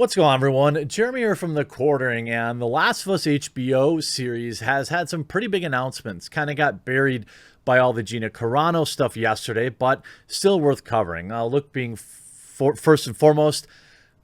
What's going on, everyone? Jeremy here from The Quartering, and the Last of Us HBO series has had some pretty big announcements. Kind of got buried by all the Gina Carano stuff yesterday, but still worth covering. Look, being first and foremost,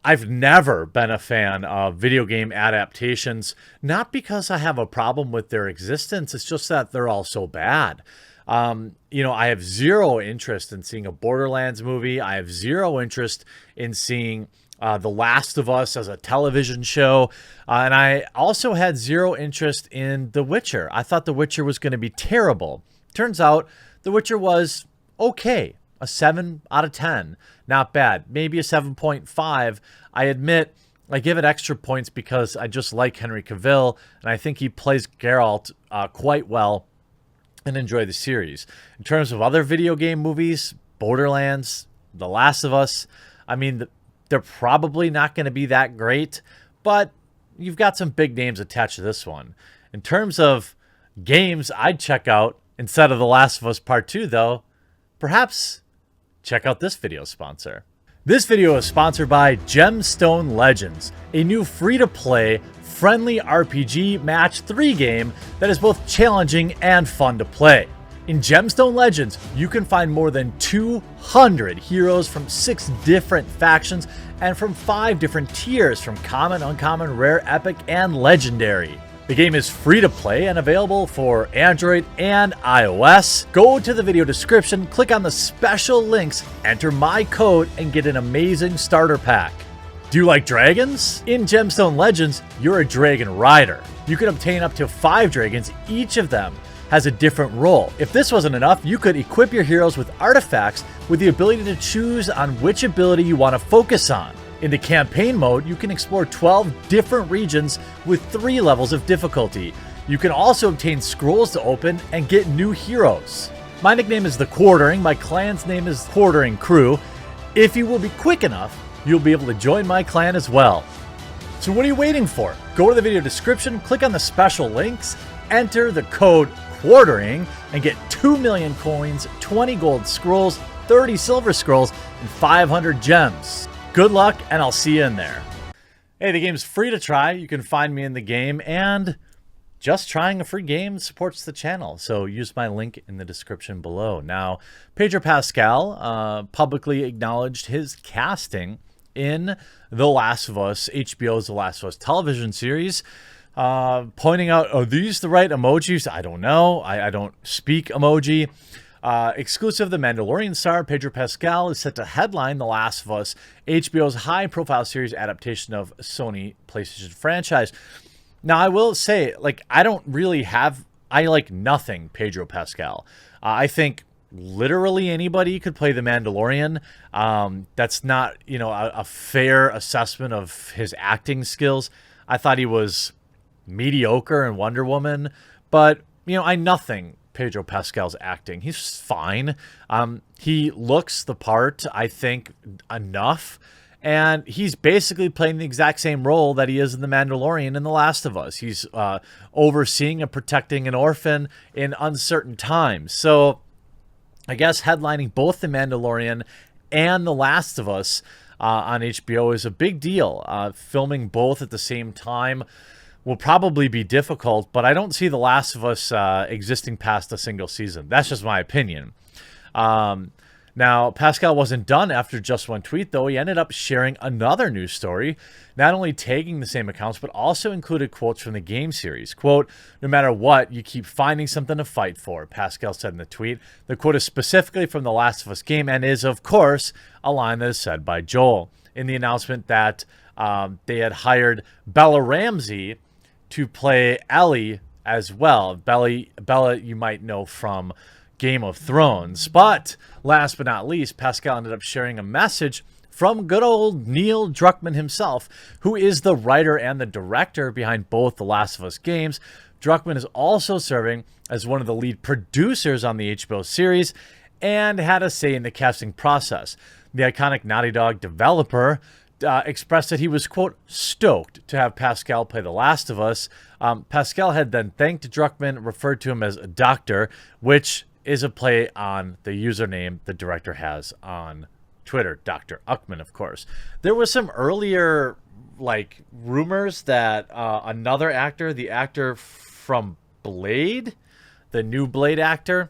I've never been a fan of video game adaptations, not because I have a problem with their existence, it's just that they're all so bad. I have zero interest in seeing a Borderlands movie. I have zero interest in seeing The Last of Us as a television show. And I also had zero interest in The Witcher. I thought The Witcher was going to be terrible. Turns out The Witcher was okay. A 7 out of 10. Not bad. Maybe a 7.5. I admit I give it extra points because I just like Henry Cavill, and I think he plays Geralt quite well, and enjoy the series. In terms of other video game movies, Borderlands, The Last of Us, I mean, they're probably not going to be that great, but you've got some big names attached to this one. In terms of games I'd check out instead of The Last of Us Part 2, though, perhaps check out this video sponsor. This video is sponsored by Gemstone Legends, a new free-to-play, friendly RPG Match 3 game that is both challenging and fun to play. In Gemstone Legends, you can find more than 200 heroes from 6 different factions and from 5 different tiers, from common, uncommon, rare, epic, and legendary. The game is free to play and available for Android and iOS. Go to the video description, click on the special links, enter my code, and get an amazing starter pack. Do you like dragons? In Gemstone Legends, you're a dragon rider. You can obtain up to 5 dragons. Each of them has a different role. If this wasn't enough, you could equip your heroes with artifacts with the ability to choose on which ability you want to focus on. In the campaign mode, you can explore 12 different regions with 3 levels of difficulty. You can also obtain scrolls to open and get new heroes. My nickname is The Quartering. My clan's name is Quartering Crew. If you will be quick enough, you'll be able to join my clan as well. So what are you waiting for? Go to the video description, click on the special links, enter the code QUARTERING, and get 2 million coins, 20 gold scrolls, 30 silver scrolls, and 500 gems. Good luck, and I'll see you in there. Hey, the game's free to try. You can find me in the game, and just trying a free game supports the channel, so use my link in the description below. Now, Pedro Pascal publicly acknowledged his casting in The Last of Us, HBO's The Last of Us television series, pointing out, are these the right emojis? I don't know. I don't speak emoji. Exclusive The Mandalorian star Pedro Pascal is set to headline The Last of Us, HBO's high-profile series adaptation of Sony PlayStation franchise. Now, I will say, I like nothing Pedro Pascal. I think literally anybody could play the Mandalorian. That's not, a fair assessment of his acting skills. I thought he was mediocre in Wonder Woman, but, I nothing Pedro Pascal's acting. He's fine. He looks the part, I think, enough. And he's basically playing the exact same role that he is in The Mandalorian in The Last of Us. He's overseeing and protecting an orphan in uncertain times. So I guess headlining both The Mandalorian and The Last of Us on HBO is a big deal. Filming both at the same time will probably be difficult, but I don't see The Last of Us existing past a single season. That's just my opinion. Now, Pascal wasn't done after just one tweet, though. He ended up sharing another news story, not only tagging the same accounts, but also included quotes from the game series. Quote, "No matter what, you keep finding something to fight for," Pascal said in the tweet. The quote is specifically from The Last of Us game and is, of course, a line that is said by Joel in the announcement that they had hired Bella Ramsey to play Ellie as well. Bella, you might know from Game of Thrones. But last but not least, Pascal ended up sharing a message from good old Neil Druckmann himself, who is the writer and the director behind both The Last of Us games. Druckmann is also serving as one of the lead producers on the HBO series and had a say in the casting process. The iconic Naughty Dog developer expressed that he was, quote, stoked to have Pascal play The Last of Us. Pascal had then thanked Druckmann, referred to him as a doctor, which is a play on the username the director has on Twitter, Dr. Uckman, of course. There was some earlier like rumors that another actor, the actor from Blade, the new Blade actor,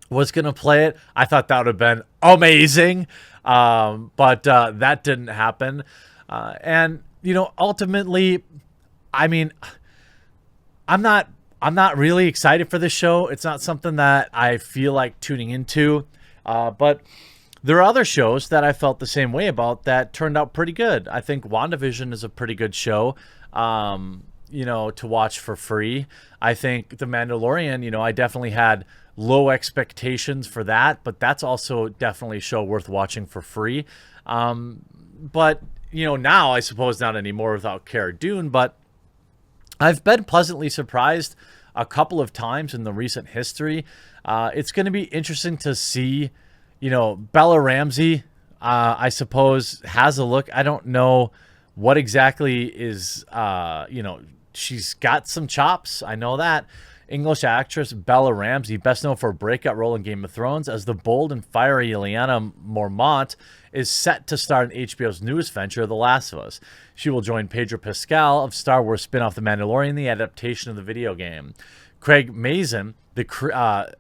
was going to play it. I thought that would have been amazing. But that didn't happen. And, you know, ultimately, I mean, I'm not really excited for this show. It's not something that I feel like tuning into. But there are other shows that I felt the same way about that turned out pretty good. I think WandaVision is a pretty good show, you know, to watch for free. I think The Mandalorian, you know, I definitely had low expectations for that, but that's also definitely a show worth watching for free. But, you know, now I suppose not anymore without Cara Dune, but I've been pleasantly surprised a couple of times in the recent history. It's going to be interesting to see, you know, Bella Ramsey, I suppose, has a look. I don't know what exactly is, you know, she's got some chops. I know that. English actress Bella Ramsey, best known for a breakout role in Game of Thrones as the bold and fiery Lyanna Mormont, is set to star in HBO's newest venture, The Last of Us. She will join Pedro Pascal of Star Wars spin-off The Mandalorian, the adaptation of the video game. Craig Mazin, the Chernobyl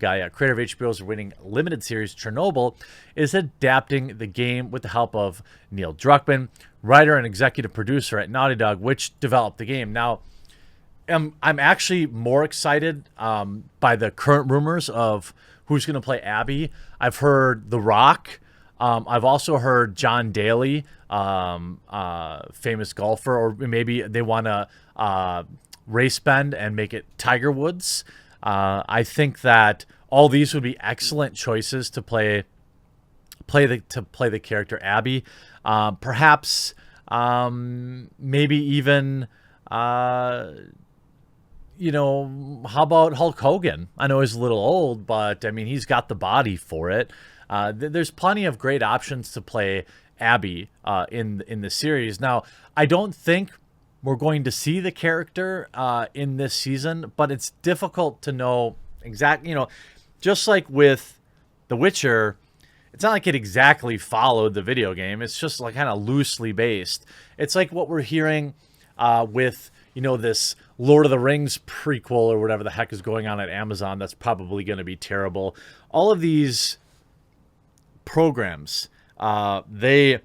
guy, creator of HBO's winning limited series Chernobyl, is adapting the game with the help of Neil Druckmann, writer and executive producer at Naughty Dog, which developed the game. Now, I'm actually more excited by the current rumors of who's going to play Abby. I've heard The Rock. I've also heard John Daly, famous golfer, or maybe they want to race bend and make it Tiger Woods. I think that all these would be excellent choices to play the character Abby. Perhaps maybe even. You know, how about Hulk Hogan? I know he's a little old, but I mean, he's got the body for it. There's plenty of great options to play Abby in the series. Now, I don't think we're going to see the character in this season, but it's difficult to know exactly. You know, just like with The Witcher, it's not like it exactly followed the video game. It's just like kind of loosely based. It's like what we're hearing with, you know, this Lord of the Rings prequel or whatever the heck is going on at Amazon. That's probably going to be terrible. All of these programs, they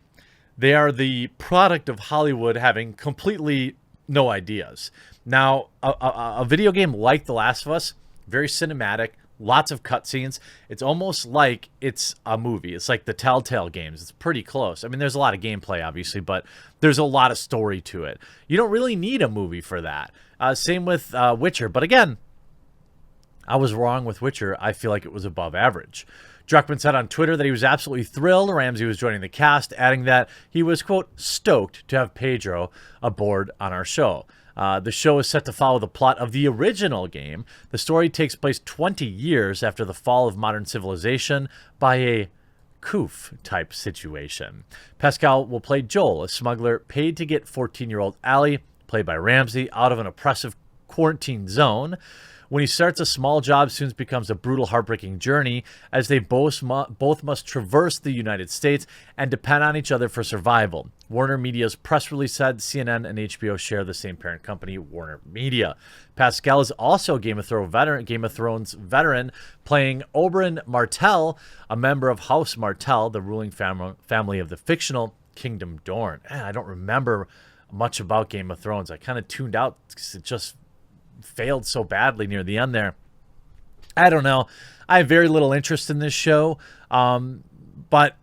are the product of Hollywood having completely no ideas. Now, a video game like The Last of Us, very cinematic, lots of cutscenes. It's almost like it's a movie. It's like the Telltale games. It's pretty close. I mean, there's a lot of gameplay, obviously, but there's a lot of story to it. You don't really need a movie for that. Same with Witcher. But again, I was wrong with Witcher. I feel like it was above average. Druckmann said on Twitter that he was absolutely thrilled Ramsey was joining the cast, adding that he was, quote, stoked to have Pedro aboard on our show. The show is set to follow the plot of the original game. The story takes place 20 years after the fall of modern civilization by a Coof-type situation. Pascal will play Joel, a smuggler paid to get 14-year-old Allie, played by Ramsey, out of an oppressive quarantine zone. When he starts a small job, soon becomes a brutal, heartbreaking journey as they both must traverse the United States and depend on each other for survival. Warner Media's press release said CNN and HBO share the same parent company, Warner Media. Pascal is also a Game of Thrones veteran, playing Oberyn Martell, a member of House Martell, the ruling family of the fictional Kingdom Dorne. I don't remember much about Game of Thrones. I kind of tuned out because it just failed so badly near the end there. I don't know. I have very little interest in this show. But,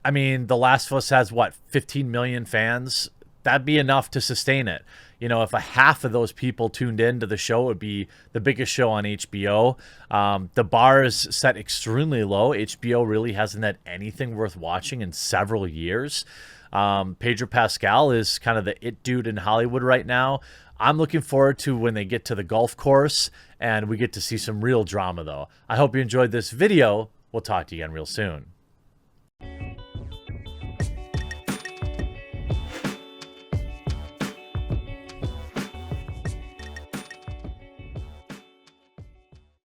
I mean, The Last of Us has, 15 million fans? That'd be enough to sustain it. You know, if a half of those people tuned into the show, it would be the biggest show on HBO. The bar is set extremely low. HBO really hasn't had anything worth watching in several years. Pedro Pascal is kind of the it dude in Hollywood right now. I'm looking forward to when they get to the golf course and we get to see some real drama, though. I hope you enjoyed this video. We'll talk to you again real soon.